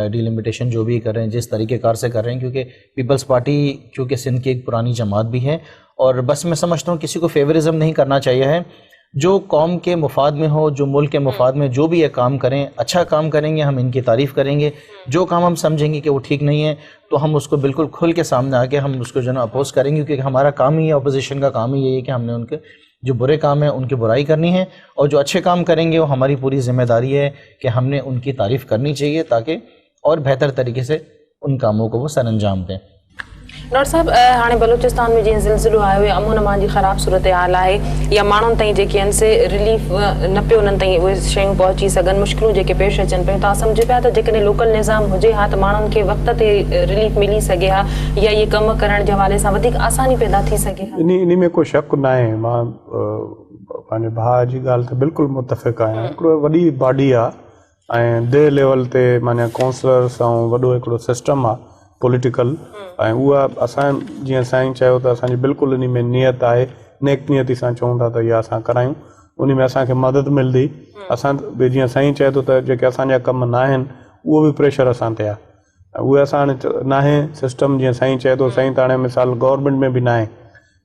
डीलिमिटेशन जो भी कर रहे हैं जिस तरीके कार से कर रहे हैं, क्योंकि पीपल्स पार्टी क्योंकि सिंध की एक पुरानी जमात भी है, और बस मैं समझता हूँ किसी को फेवरिज्म नहीं करना चाहिए है। जो कौम के मुफाद में हो, जो मुल्क के मुफाद में जो भी ये काम करें, अच्छा काम करेंगे, हम इनकी तारीफ़ करेंगे। जो काम हम समझेंगे कि वो ठीक नहीं है तो हम उसको बिल्कुल खुल के सामने आके हम उसको जो है ना अपोज करेंगे, क्योंकि हमारा काम ही है, अपोजिशन का काम ही यही है कि हमने उनके जो बुरे काम है उनकी बुराई करनी है, और जो अच्छे काम करेंगे वो हमारी पूरी जिम्मेदारी है कि हमने उनकी तारीफ़ करनी चाहिए ताकि और बेहतर तरीके से उन कामों को वो सर अंजाम दें। डॉक्टर साहब, हाणे बलूचिस्तान में जीअं ज़िलज़िलो आयो आहे, अमन अमान जी ख़राब सूरत हाल आहे, या माण्हुनि ताईं जेके आहिनि से रिलीफ न पियो उन्हनि ताईं उहे शयूं पहुची सघनि, मुश्किलूं जेके पेश अचनि पियूं, तव्हां सम्झो पिया त जेकॾहिं लोकल निज़ाम हुजे हा त माण्हुनि खे वक़्त ते रिलीफ मिली सघे हा, या इहे कम करण जे हवाले सां वधीक आसानी पैदा थी सघे हा? इन में कोई शक न आहे। मां पंहिंजे भाउ जी ॻाल्हि ते बिल्कुलु मुतफ़िक़ आहियां। हिकिड़ो वॾी बॉडी आहे ऐं दे लेवल ते माना काउंसलर्स ऐं वॾो हिकिड़ो सिस्टम आहे पॉलिटिकल, ऐं उहा असां जीअं साईं चयो त असांजी बिल्कुलु इन में नियत आहे, नेक नियती सां चऊं था त इहा असां करायूं, उन में असांखे मदद मिलंदी। असां बि जीअं साईं चए थो त जेके असांजा कम न आहिनि उहो बि प्रेशर असां ते आहे, उहे असां हाणे न आहे सिस्टम जीअं साईं चए थो। साईं त हाणे मिसाल गवर्नमेंट में बि न आहे,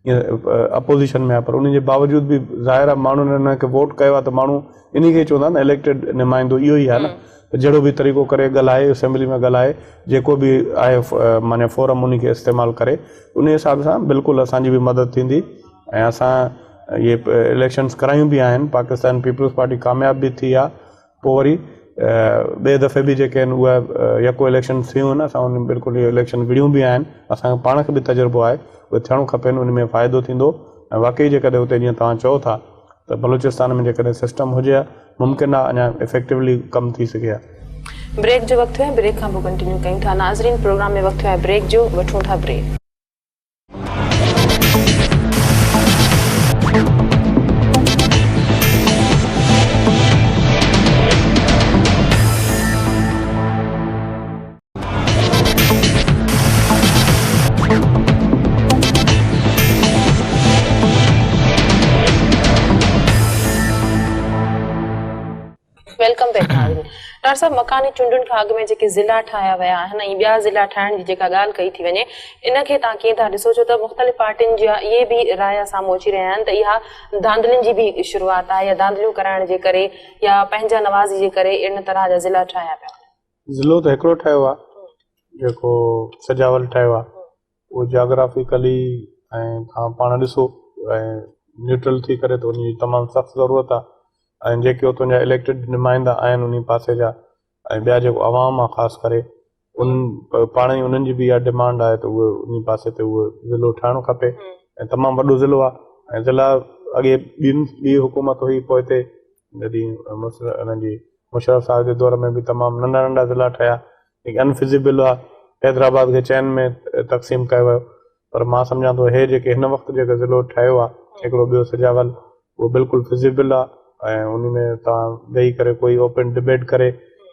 ईअं अपोज़िशन में आहे, पर उन जे बावजूद बि ज़ाहिर आहे माण्हुनि हिनखे वोट कयो आहे त माण्हू इन खे चवंदा न इलेक्टेड नुमाइंदो इहो ई आहे न, त जहिड़ो बि तरीक़ो करे ॻाल्हाए, असेंबली में ॻाल्हाए, जेको बि आहे माने फोरम उन खे इस्तेमालु करे, उन हिसाब सां बिल्कुलु असांजी बि मदद थींदी। ऐं असां इहे इलेक्शन्स करायूं बि आहिनि, पाकिस्तान पीपल्स पार्टी कामयाब भी थी आहे, पोइ वरी ॿिए दफ़े बि जेके आहिनि उहे यको इलेक्शन थियूं आहिनि, असां उन बिल्कुलु इहे इलेक्शन विड़ियूं बि आहिनि, असांखे पाण खे बि तजुर्बो आहे, उहे थियणु खपेनि, उन में फ़ाइदो थींदो। ऐं वाक़ई जेकॾहिं हुते जीअं तव्हां चओ था त बलूचिस्तान में जेकॾहिं सिस्टम हुजे हा, मुमकिन आहे अञा इफेक्टिवली कमु थी सघे हा। ब्रेक जो वक़्तु है, ब्रेक खां पोइ कंटिन्यू कयूं था। नाज़रीन, प्रोग्राम में वक़्तु है ब्रेक जो, वठूं था ब्रेक। Welcome back. डॉक्टर साहब, मकानी चूंडुनि खां अॻु में जेके ज़िला ठाहिया विया आहिनि, ऐं ॿिया ज़िला ठाहिण जी जेका ॻाल्हि कई थी वञे, इन खे तव्हां कीअं था ॾिसो? छो त मुख़्तलिफ़ पार्टियुनि जा इहे बि राय साम्हूं अची रहिया आहिनि त इहा धांधलियुनि जी बि शुरूआति आहे, या धांधलियूं कराइण जे करे या पंहिंजा नवाज़ी जे करे इन तरह जा ज़िला ठाहिया पिया। ज़िलो त हिकिड़ो ठहियो आहे जेको सजावल ठहियो आहे, उहो जाग्राफिकली ऐं तव्हां पाण ॾिसो ऐं न्यूट्रल थी करे त उनजी तमामु सख़्तु ज़रूरत आहे। ऐं जेके उतां जा इलेक्टेड नुमाइंदा आहिनि उन पासे जा, ऐं ॿिया जेको आवाम आहे ख़ासि करे, उन पाण ई उन्हनि जी बि इहा डिमांड आहे त उहे उन पासे ते उहो ज़िलो ठाहिणो खपे। ऐं तमामु वॾो ज़िलो आहे, ऐं ज़िला अॻे ॿी हुकूमत हुई, पोइ हिते जॾहिं हुननि जी मुशर्रफ साहिब जे दौर में बि तमामु नंढा नंढा ज़िला ठहिया, हिकु अनफिज़िबल आहे। हैदराबाद खे चइनि में तक़सीम कयो वियो, पर मां सम्झां थो हे जेके हिन वक़्तु जेको ज़िलो ठहियो आहे हिकिड़ो ॿियो सजावल, उहो बिल्कुलु फिज़िबल आहे। ऐं उन में तव्हां वेही करे कोई ओपन डिबेट करे,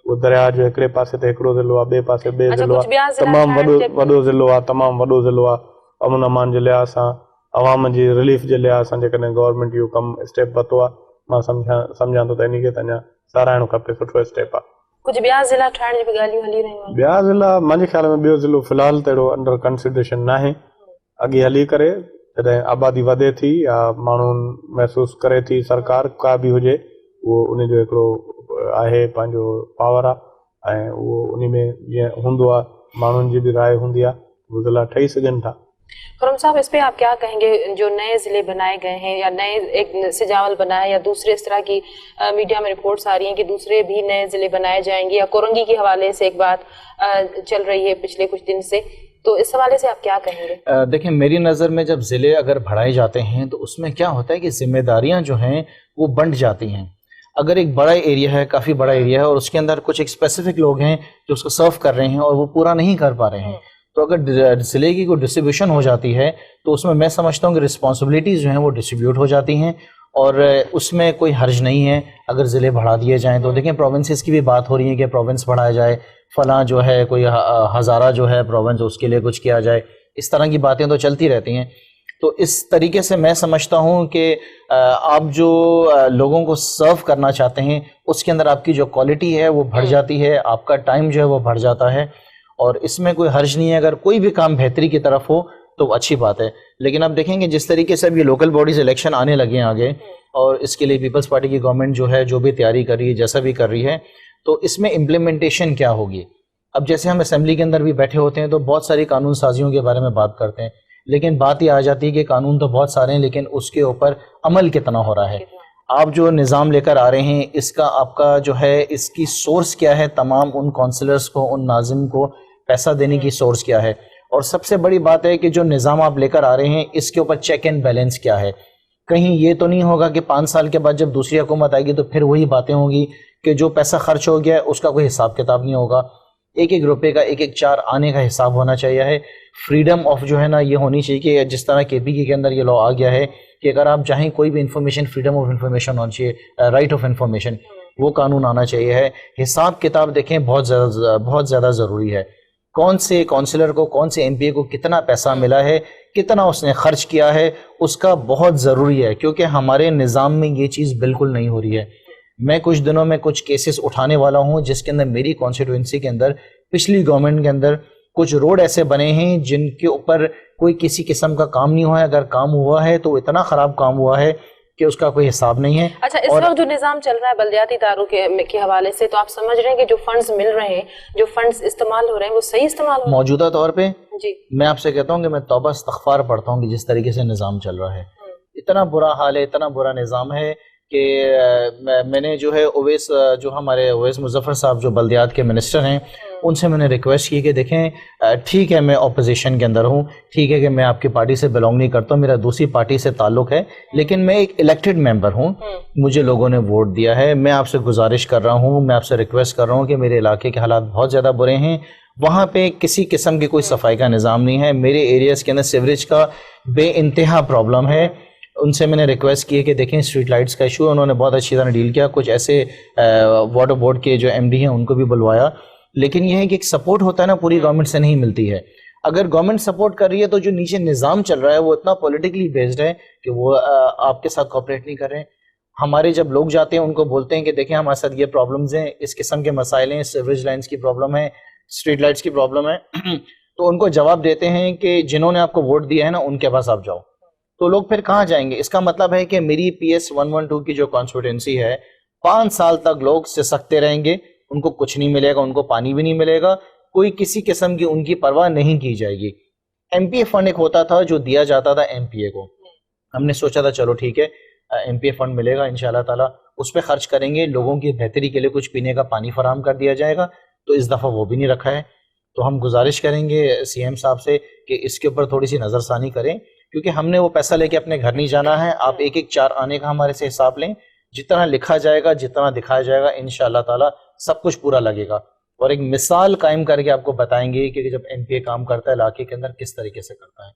उहो दरिया जो हिकिड़े पासे ते हिकिड़ो ज़िलो आहे, ॿिए पासे ॿिए ज़िलो आहे, तमामु वॾो ज़िलो आहे, तमामु वॾो ज़िलो आहे। अमन अमान जे लिहाज़ सां, अवाम जी रिलीफ जे लिहाज़ सां जेकॾहिं गवर्नमेंट इहो कमु स्टेप वरितो आहे, मां सम्झां थो त इन खे त अञा साराहिणो खपे, सुठो स्टेप आहे। कुझु ॿिया ज़िला ठाहिण जी बि ॻाल्हियूं हली रहियूं आहिनि? ॿिया ज़िला मुंहिंजे ख़्याल में ॿियो ज़िलो फ़िलहालु त अहिड़ो अंडर कंसिडरेशन न आहे। अॻे हली करे जॾहिं आबादी वधे थी या माण्हुनि महसूसु करे थी, सरकार का बि हुजे, उहो उनजो हिकिड़ो आहे पंहिंजो पावर आहे, ऐं उहो उन में जीअं हूंदो आहे माण्हुनि जी बि राय हूंदी आहे, उहे ज़िला ठही सघनि था। खुरम साहब, इस पे आप क्या कहेंगे? जो नए ज़िले बनाए गए हैं या नए एक सिजावल बना है या दूसरे इस तरह की मीडिया में रिपोर्ट्स आ रही हैं कि दूसरे भी नए ज़िले बनाए जाएंगे, या कोरंगी के हवाले से एक बात चल रही है पिछले कुछ दिन से, तो इस हवाले से आप क्या कहेंगे? देखिए, मेरी नज़र में जब ज़िले अगर बढ़ाए जाते हैं तो उसमें क्या होता है कि जिम्मेदारियां जो हैं वो बंट जाती हैं। अगर एक बड़ा एरिया है, काफ़ी बड़ा एरिया है, और उसके अंदर कुछ एक स्पेसिफिक लोग हैं जो उसको सर्व कर रहे हैं और वो पूरा नहीं कर पा रहे हैं, तो अगर ज़िले की कोई डिस्ट्रीब्यूशन हो जाती है तो उसमें मैं समझता हूँ कि रिस्पॉन्सिबिलिटीज़ जो हैं वो डिस्ट्रीब्यूट हो जाती हैं, और उसमें कोई हर्ज नहीं है अगर ज़िले बढ़ा दिए जाएँ तो। देखें, प्रोविंसेस की भी बात हो रही है कि प्रोविंस बढ़ाया जाए, फलां जो है कोई हज़ारा जो है प्रोविंस, उसके लिए कुछ किया जाए, इस तरह की बातें तो चलती रहती हैं। तो इस तरीके से मैं समझता हूँ कि आप जो लोगों को सर्व करना चाहते हैं उसके अंदर आपकी जो क्वालिटी है वो बढ़ जाती है, आपका टाइम जो है वो बढ़ जाता है, और इसमें कोई हर्ज नहीं है। अगर कोई भी काम बेहतरी की तरफ हो तो अच्छी बात है। लेकिन आप देखेंगे जिस तरीके से अब ये लोकल बॉडीज़ इलेक्शन आने लगे हैं आगे, और इसके लिए पीपल्स पार्टी की गवर्नमेंट जो है जो भी तैयारी कर रही है, जैसा भी कर रही है, तो इसमें इम्प्लीमेंटेशन क्या होगी। अब जैसे हम असेंबली के अंदर भी बैठे होते हैं तो बहुत सारी कानून साजियों के बारे में बात करते हैं, लेकिन बात ये आ जाती है कि कानून तो बहुत सारे हैं लेकिन उसके ऊपर अमल कितना हो रहा है। आप जो निज़ाम लेकर आ रहे हैं इसका आपका जो है इसकी सोर्स क्या है, तमाम उन काउंसलर्स को, उन नाज़िम को पैसा देने की सोर्स क्या है, और सबसे बड़ी बात है कि जो निज़ाम आप लेकर आ रहे हैं इसके ऊपर चेक एंड बैलेंस क्या है। कहीं ये तो नहीं होगा कि 5 साल के बाद जब दूसरी हुकूमत आएगी तो फिर वही बातें होंगी कि जो पैसा खर्च हो गया है उसका कोई हिसाब किताब नहीं होगा। एक एक रुपए का, एक एक चार आने का हिसाब होना चाहिए है। फ्रीडम ऑफ जो है ना ये होनी चाहिए कि जिस तरह KPK के अंदर ये लॉ आ गया है कि अगर आप चाहें कोई भी इंफॉर्मेशन, फ्रीडम ऑफ इंफॉर्मेशन होना चाहिए, राइट ऑफ इंफॉर्मेशन, वो कानून आना चाहिए है। हिसाब किताब देखें बहुत ज़्यादा ज़रूरी है। कौन से काउंसलर को, कौन से MPA को कितना पैसा मिला है, कितना उसने खर्च किया है, उसका बहुत ज़रूरी है, क्योंकि हमारे निज़ाम में ये चीज़ बिल्कुल नहीं हो रही है। मैं कुछ दिनों में कुछ केसेस उठाने वाला हूँ जिसके अंदर मेरी कॉन्स्टिट्यूंसी के अंदर पिछली गवर्नमेंट के अंदर कुछ रोड ऐसे बने हैं जिनके ऊपर कोई किसी किस्म का काम नहीं हुआ है। अगर काम हुआ है तो इतना ख़राब काम हुआ है कि उसका कोई हिसाब नहीं है। अच्छा, इस वक्त जो निज़ाम चल रहा है बल्दियाती इदारों के हवाले से, तो आप समझ रहे हैं कि जो फंड्स मिल रहे हैं, जो फंड्स इस्तेमाल हो रहे हैं, वो सही इस्तेमाल हो रहे हैं? मौजूदा तौर पे जी, मैं आपसे कहता हूँ कि मैं तौबा इस्तग़फ़ार पढ़ता हूँ कि जिस तरीके से निज़ाम चल रहा है, इतना बुरा हाल है, इतना बुरा निज़ाम है कि मैंने जो है ओवैस, जो हमारे ओवैस मुज़फ़्फ़र साहब जो बल्दियात के मिनिस्टर हैं, उनसे मैंने रिक्वेस्ट की कि देखें, ठीक है मैं अपोजिशन के अंदर हूँ, ठीक है कि मैं आपकी पार्टी से बिलोंग नहीं करता हूँ, मेरा दूसरी पार्टी से ताल्लुक़ है, लेकिन मैं एक इलेक्टेड मेंबर हूँ, मुझे लोगों ने वोट दिया है। मैं आपसे गुजारिश कर रहा हूँ, मैं आपसे रिक्वेस्ट कर रहा हूँ कि मेरे इलाके के हालात बहुत ज़्यादा बुरे हैं, वहाँ पे किसी किस्म की कोई सफाई का निज़ाम नहीं है, मेरे एरियाज़ के अंदर सीवरेज का बेइंतहा प्रॉब्लम है। उनसे मैंने रिक्वेस्ट की है कि देखें स्ट्रीट लाइट्स का इशू है, उन्होंने बहुत अच्छी तरह डील किया, कुछ ऐसे वाटर बोर्ड के जो MD हैं उनको भी बुलवाया, लेकिन यह है कि एक सपोर्ट होता है ना, पूरी गवर्नमेंट से नहीं मिलती है। अगर गवर्नमेंट सपोर्ट कर रही है तो जो नीचे निज़ाम चल रहा है वो इतना पॉलिटिकली बेस्ड है कि वो आपके साथ कोऑपरेट नहीं कर रहे हैं। हमारे जब लोग जाते हैं उनको बोलते हैं कि देखें हमारे साथ ये प्रॉब्लम्स हैं, इस किस्म के मसाइल हैं, सीवरेज लाइन्स की प्रॉब्लम है, स्ट्रीट लाइट्स की प्रॉब्लम है तो उनको जवाब देते हैं कि जिन्होंने आपको वोट दिया है ना उनके पास आप जाओ। तो लोग फिर कहाँ जाएंगे? इसका मतलब है कि मेरी PS 112 की जो कॉन्स्टिट्यूंसी है, 5 साल तक लोग सिसकते रहेंगे, उनको कुछ नहीं मिलेगा, उनको पानी भी नहीं मिलेगा, कोई किसी किस्म की उनकी परवाह नहीं की जाएगी। MPA फंड एक होता था जो दिया जाता था MPA को, हमने सोचा था चलो ठीक है MPA फंड मिलेगा इंशाल्लाह ताला, उस पर खर्च करेंगे, लोगों की बेहतरी के लिए कुछ पीने का पानी फराहम कर दिया जाएगा, तो इस दफ़ा वो भी नहीं रखा है। तो हम गुजारिश करेंगे CM साहब से कि इसके ऊपर थोड़ी सी नज़रसानी करें, क्योंकि हमने वो पैसा लेके अपने घर नहीं जाना है। आप एक एक चार आने का हमारे से हिसाब लें, जितना लिखा जाएगा, जितना दिखाया जाएगा, इंशाल्लाह ताला सब कुछ पूरा लगेगा, और एक मिसाल कायम करके आपको बताएंगे कि जब MPA काम करता है इलाके के अंदर किस तरीके से करता है।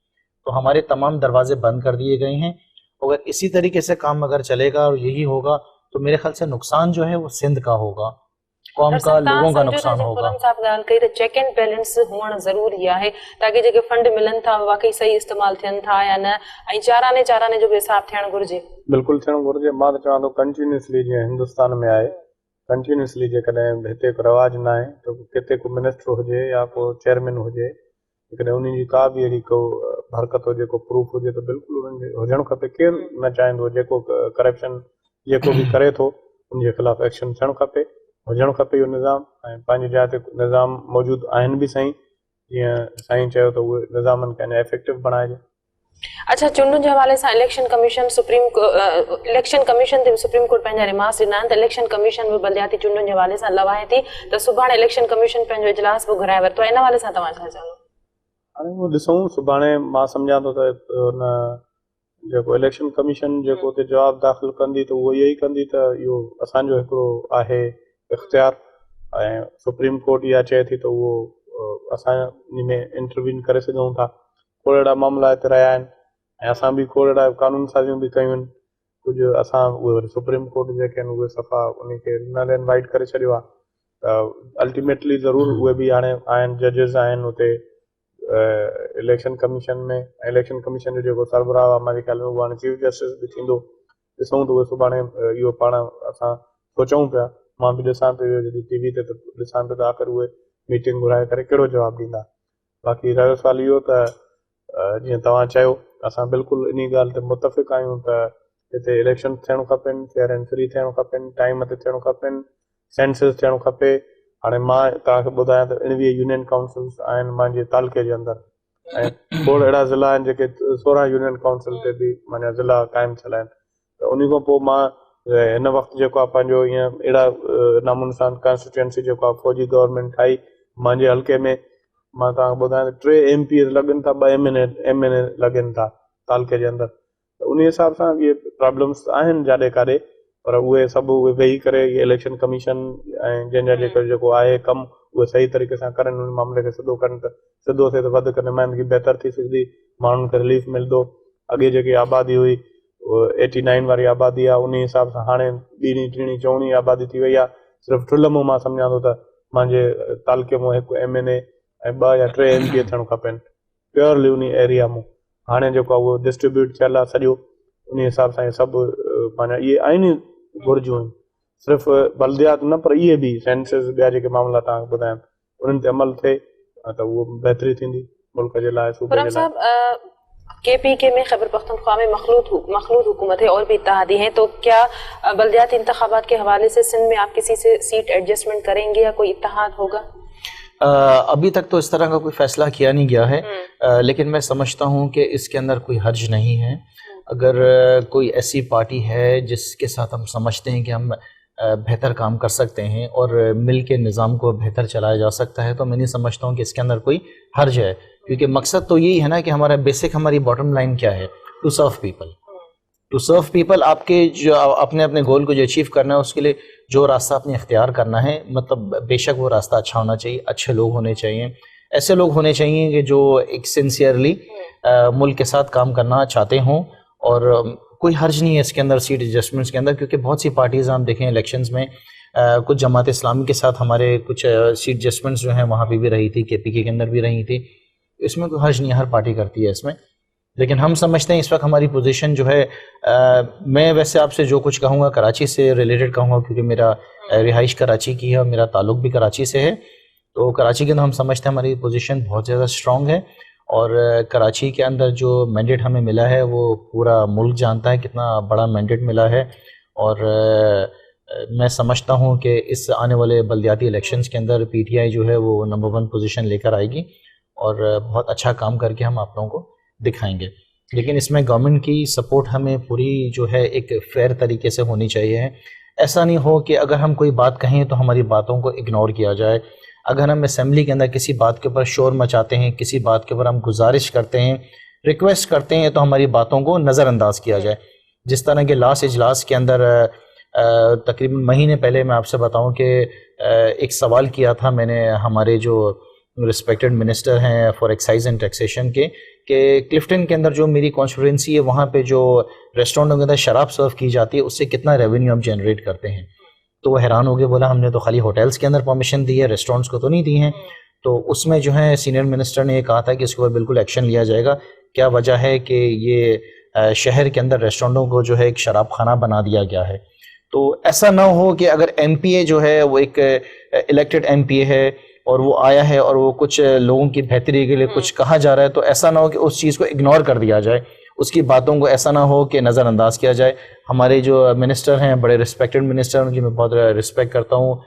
तो हमारे तमाम दरवाजे बंद कर दिए गए हैं। अगर इसी तरीके से काम अगर चलेगा और यही होगा तो मेरे ख्याल से नुकसान जो है वो सिंध का होगा, कौम का, लोगों का नुकसान होगा। साहब ॻाल्हि कई त चेक एंड बैलेंस हुअणु ज़रूरी आहे ताकि जेके फंड मिलनि था वाकई सही इस्तेमाल थियनि था या न, ऐं चाराने जो बि हिसाब थियणु घुरिजे। बिल्कुलु थियणु घुरिजे। मां त चवां थो कंटिन्यूसली जीअं हिंदुस्तान में आहे, कंटिन्यूसली जेकॾहिं हिते को रवाज न आहे त किथे को मिनिस्टर हुजे या को चेयरमैन हुजे, जेकॾहिं उन्हनि जी का बि अहिड़ी को हरकत हुजे, को प्रूफ हुजे, त बिल्कुलु उन्हनि जो हुजणु खपे। केरु न चाहींदो जेको करप्शन जेको बि करे थो उनजे ख़िलाफ़ एक्शन थियणु खपे, हुजणु खपे इहो निज़ाम। ऐं पंहिंजी जाइ ते निज़ाम मौजूदु आहिनि बि सही, जीअं साईं चयो त उहे निज़ामनि खे अञा इफेक्टिव बणाइजे। अच्छा, चूंडुनि जे हवाले सां इलेक्शन कमीशन ते सुप्रीम कोर्ट पंहिंजा रिमार्क्स ॾिना आहिनि त इलेक्शन कमीशन बि बलदियाती चूंडुनि जे हवाले सां लवाए थी त सुभाणे इलेक्शन कमीशन पंहिंजो इजलास बि घुराए वरितो आहे। इन हवाले सां तव्हां छा चवंदो? हाणे उहो ॾिसूं, सुभाणे मां सम्झां थो त हुन जेको इलेक्शन कमीशन जेको उते जवाबु दाख़िल कंदी त उहो इहो ई कंदी त इहो असांजो हिकिड़ो आहे इख़्तियार, ऐं सुप्रीम कोर्ट इहा चए थी त उहो असां इन में इंटरवीन करे सघूं था। खोड़ अहिड़ा मामला हिते रहिया आहिनि ऐं असां बि खोड़ अहिड़ा कानून साज़ियूं बि कयूं आहिनि। कुझु असां उहे वरी सुप्रीम कोर्ट जेके आहिनि उहे सफ़ा उनखे न इनवाइट करे छॾियो आहे, त अल्टीमेटली ज़रूरु उहे बि हाणे आहिनि, जजिस आहिनि उते इलेक्शन कमीशन में। ऐं इलेक्शन कमीशन जो जेको सरबराह आहे मुंहिंजे ख़्याल में उहो हाणे चीफ जस्टिस बि थींदो। ॾिसूं त उहे सुभाणे इहो पाण असां सोचूं पिया, मां बि ॾिसां पियो जॾहिं टीवी ते त ॾिसां पियो त आख़िर उहे मीटिंग घुराए करे कहिड़ो जवाबु ॾींदा। बाक़ी रहियो सुवाल इहो त जीअं तव्हां चयो असां बिल्कुलु इन ॻाल्हि ते मुतफ़िक़ आहियूं त हिते इलेक्शन थियणु खपनि, फेयर एंड फ्री थियणु खपनि, टाइम ते थियणु खपनि, सेंसस थियणु खपे। हाणे मां तव्हांखे ॿुधायां त 19 यूनियन काउंसिल्स आहिनि मुंहिंजे तालुके जे अंदरि, ऐं खोड़ अहिड़ा ज़िला आहिनि जेके 16 यूनियन काउंसिल ते बि माना ज़िला क़ाइमु थियल आहिनि। त उन खां पोइ मां हिन वक़्तु जेको आहे पंहिंजो ईअं अहिड़ा नमूने सां कॉन्स्टिट्यूएंसी जेको आहे फौजी गवर्नमेंट ठाही मुंहिंजे हल्के में। मां तव्हांखे ॿुधायां त 3 MP लॻनि था, 2 MNA लॻनि था तालुके जे अंदरि। त उन हिसाब सां इहे प्रॉब्लम्स आहिनि जाॾे काॾे, पर उहे सभु उहे वेही करे इहे इलेक्शन कमीशन ऐं जंहिंजा जेको आहे कमु उहे सही तरीक़े सां करनि, उन मामले खे सिधो करनि त सिधो थिए त वधीक नुमाइंदगी बहितर थी सघंदी, माण्हुनि खे रिलीफ मिलंदो। अॻे जेकी आबादी हुई 89 वारी आबादी आहे, उन हिसाब सां हाणे 2णी 3णी 4णी आबादी थी वई आहे। सिर्फ़ु ठुल मां मां सम्झां थो त मुंहिंजे तालुके मां 1 MNA ऐं 2 या 3 MP थियणु खपनि प्योरली उन एरिया मां। हाणे जेको आहे उहो डिस्ट्रीब्यूट थियल आहे सॼो, उन हिसाब सां इहे सभु माना इहे आहिनि घुरिजूं आहिनि। सिर्फ़ु बलदियात न, पर इहे बि सेंसस ॿिया जेके मामला तव्हांखे ॿुधायां उन्हनि ते अमल थिए त उहो बहितरी थींदी मुल्क जे लाइ, सूबे जे लाइ। KPK में खैबर पख्तूनख्वा में मखलूत हुकूमत है और भी इत्तेहादी हैं, तो क्या बल्दियाती इंतखाबात के हवाले से सिंध में आप किसी से सीट एडजस्टमेंट करेंगे या कोई इत्तेहाद होगा? अभी तक तो इस तरह का कोई फैसला किया नहीं गया है, लेकिन मैं समझता हूँ कि इसके अंदर कोई हर्ज नहीं है। अगर कोई ऐसी पार्टी है जिसके साथ हम समझते हैं कि हम बेहतर काम कर सकते हैं और मिल के निज़ाम को बेहतर चलाया जा सकता है, तो मैं नहीं समझता हूँ कि इसके अंदर कोई हर्ज है, क्योंकि मकसद तो यही है ना कि हमारा बेसिक, हमारी बॉटम लाइन क्या है, to serve people. To serve people, आपके जो अपने अपने गोल को जो अचीव करना है उसके लिए जो रास्ता आपने इख्तियार करना है, मतलब बेशक वो रास्ता अच्छा होना चाहिए, अच्छे लोग होने चाहिए, ऐसे लोग होने चाहिए कि जो एक सिंसियरली मुल्क के साथ काम करना चाहते हों। और कोई हर्ज नहीं है इसके अंदर सीट एडजस्टमेंट्स के अंदर, क्योंकि बहुत सी पार्टीज़ हम देखें इलेक्शंस में कुछ जमात इस्लामी के साथ हमारे कुछ सीट एडजस्टमेंट्स जो हैं वहाँ पे भी रही थी, KPK के अंदर भी रही थी। इसमें कोई हर्ज नहीं है, हर पार्टी करती है इसमें। लेकिन हम समझते हैं इस वक्त हमारी पोजीशन जो है, मैं वैसे आपसे जो कुछ कहूँगा कराची से रिलेटेड कहूँगा, क्योंकि मेरा रिहाइश कराची की है और मेरा ताल्लुक़ भी कराची से है। तो कराची के अंदर हम समझते हैं हमारी पोजीशन बहुत ज़्यादा स्ट्रॉन्ग है, और कराची के अंदर जो मैंडेट हमें मिला है वो पूरा मुल्क जानता है कितना बड़ा मैंडेट मिला है। और मैं समझता हूँ कि इस आने वाले बल्दियाती इलेक्शंस के अंदर PTI जो है वो नंबर 1 पोजीशन लेकर आएगी और बहुत अच्छा काम करके हम आप लोगों को दिखाएंगे। लेकिन इसमें गवर्नमेंट की सपोर्ट हमें पूरी जो है एक फेयर तरीके से होनी चाहिए। ऐसा नहीं हो कि अगर हम कोई बात कहें तो हमारी बातों को इग्नोर किया जाए। अगर हम असेंबली के अंदर किसी बात के ऊपर शोर मचाते हैं, किसी बात के ऊपर हम गुजारिश करते हैं, रिक्वेस्ट करते हैं, तो हमारी बातों को नज़रअंदाज किया जाए। जिस तरह के लास्ट इजलास के अंदर तकरीबन महीने पहले मैं आपसे बताऊं कि एक सवाल किया था मैंने हमारे जो रिस्पेक्टेड मिनिस्टर हैं फॉर एक्साइज एंड टैक्सेशन के, कि क्लिफ्टन के अंदर जो मेरी कॉन्स्टिट्यूंसी है वहाँ पे जो रेस्टोरेंटों के अंदर शराब सर्व की जाती है उससे कितना रेवेन्यू हम जनरेट करते हैं। तो वो हैरान हो गए, बोला हमने तो खाली होटल्स के अंदर परमिशन दी है, रेस्टोरेंट्स को तो नहीं दी है। तो उसमें जो है सीनियर मिनिस्टर ने ये कहा था कि इसके ऊपर बिल्कुल एक्शन लिया जाएगा। क्या वजह है कि ये शहर के अंदर रेस्टोरेंटों को जो है एक शराब खाना बना दिया गया है। तो ऐसा ना हो कि अगर MPA जो है वो एक इलेक्टेड MPA है और वो आया है और वो कुछ लोगों की बेहतरी के लिए कुछ कहा जा रहा है, तो ऐसा ना हो कि उस चीज़ को इग्नोर कर दिया जाए, उसकी बातों को ऐसा ना हो कि नज़रअंदाज किया जाए। हमारे जो मिनिस्टर हैं बड़े रिस्पेक्टेड मिनिस्टर, उनकी मैं बहुत रिस्पेक्ट करता हूँ,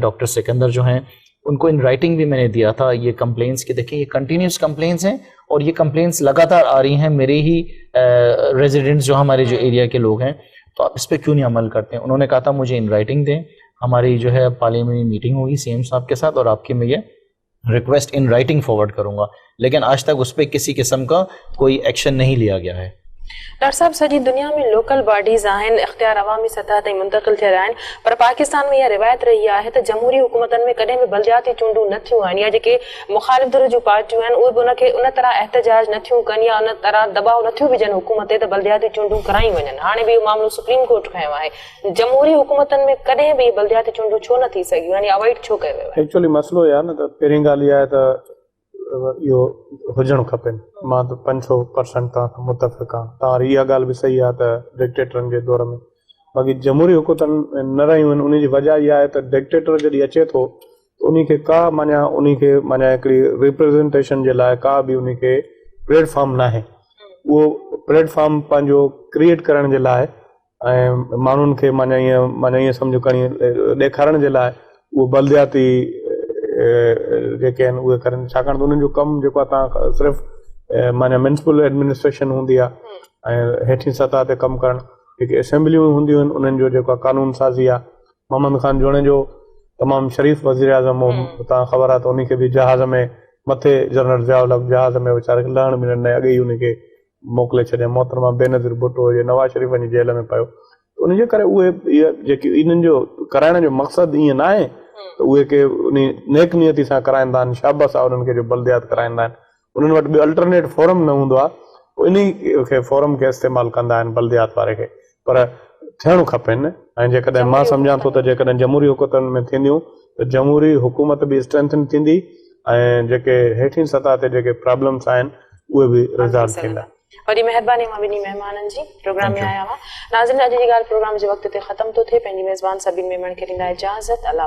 डॉक्टर सिकंदर जो हैं, उनको इन राइटिंग भी मैंने दिया था ये कंप्लेंट्स कि देखें ये कंटिन्यूस कंप्लेंट्स हैं और ये कंप्लेंट्स लगातार आ रही हैं मेरे ही रेजिडेंट्स जो हमारे जो एरिया के लोग हैं, तो आप इस पर क्यों नहीं अमल करते हैं। उन्होंने कहा था मुझे इन राइटिंग दें, हमारी जो है पार्लियामेंट्री मीटिंग होगी सीएम साहब के साथ और आपकी मैं ये रिक्वेस्ट इन राइटिंग फॉरवर्ड करूंगा, लेकिन आज तक उस पर किसी किस्म का कोई एक्शन नहीं लिया गया है। डॉक्टर साहब, सॼी दुनिया में लोकल बॉडीज़ आहिनि, इख़्तियार अवामी सतह ताईं मुंतक़िल थियल आहिनि, पर पाकिस्तान में इहा रिवायत रही आहे त जमहूरी हुकूमतनि में कॾहिं बि बलदियाती चूंडूं न थियूं आहिनि, या जेके मुख़ालिफ़ धुर जूं पार्टियूं आहिनि उहे बि उनखे उन तरह एहतजाज न थियूं कनि या उन तरह दबाव न थियूं विझनि हुकूमत ते त बलदियाती चूंडूं कराई वञनि। हाणे बि इहो मामिलो सुप्रीम कोर्ट खयो आहे। जमहूरी हुकूमतनि में कॾहिं बि बलदियाती चूंडूं छो न थी सघियूं, यानी अवॉइड छो कयो वियो आहे? एक्चुअली मसइलो इहो आहे न त पहिरीं ॻाल्हि इहा आहे त इहो हुजणु खपे। मां त 500% तव्हां मुतफ़िक़ आहियां। तव्हां इहा ॻाल्हि बि सही आहे त डिक्टेटरनि जे दौर में बाक़ी जमहूरी हुकूमतनि न रहियूं आहिनि। उन जी वजह इहा आहे त डिक्टेटर जॾहिं अचे थो त उनखे का माना हिकिड़ी रिप्रेज़ेंटेशन जे लाइ का बि उनखे प्लेटफॉर्म न आहे। उहो प्लेटफॉर्म पंहिंजो क्रिएट करण जे लाइ ऐं माण्हुनि खे ईअं सम्झो खणी ॾेखारण जे लाइ उहो बलदियाती जेके आहिनि उहे करनि, छाकाणि त उन्हनि जो कमु जेको आहे तव्हां सिर्फ़ु म्युनिसिपल एडमिनिस्ट्रेशन हूंदी आहे ऐं हेठि सतह ते कमु करणु, जेके असेंबलियूं हूंदियूं आहिनि उन्हनि जो जेको आहे कानून साज़ी आहे। मोहम्मद ख़ान जोणे जो तमामु शरीफ़ वज़ीर आज़म हो, तव्हां ख़बर आहे त उनखे बि जहाज़ में मथे जनरल ज़ियाउल जहाज़ में वीचारे खे लहण बि न ॾिनई, अॻे ई उनखे मोकिले छॾियईं। मोहतरमा बेनज़ीर भुट्टो हुजे, नवाज़ शरीफ़ वञी जेल में पियो। उनजे करे उहे इहे जेके इन्हनि जो कराइण जो मक़सदु ईअं न आहे त उहे के उन नेक नियती सां कराईंदा आहिनि, शाबस आहे उन्हनि खे जो बलदियात कराईंदा आहिनि। उन्हनि वटि बि अल्टरनेट फोरम न हूंदो आहे, इन खे फोरम खे इस्तेमालु कंदा आहिनि बलदियात वारे खे, पर थियणु खपेनि। ऐं जेकॾहिं मां सम्झां थो त जेकॾहिं जमहूरी हुकूमतनि में थींदियूं त जमहूरी हुकूमत बि स्ट्रेंथन थींदी ऐं जेके हेठि सतह ते जेके प्रॉब्लम्स आहिनि उहे बि रिज़ॉल्व थींदा। वॾी महिरबानी मां ॿिन्ही महिमाननि जी प्रोग्राम में आया हुआ। नाज़रीन, अॼु जी ॻाल्हि प्रोग्राम जे वक़्त ते ख़तम थो थिए। पंहिंजी मेज़बान सभिनी मेमण खे ॾींदा इजाज़त। अल्लाह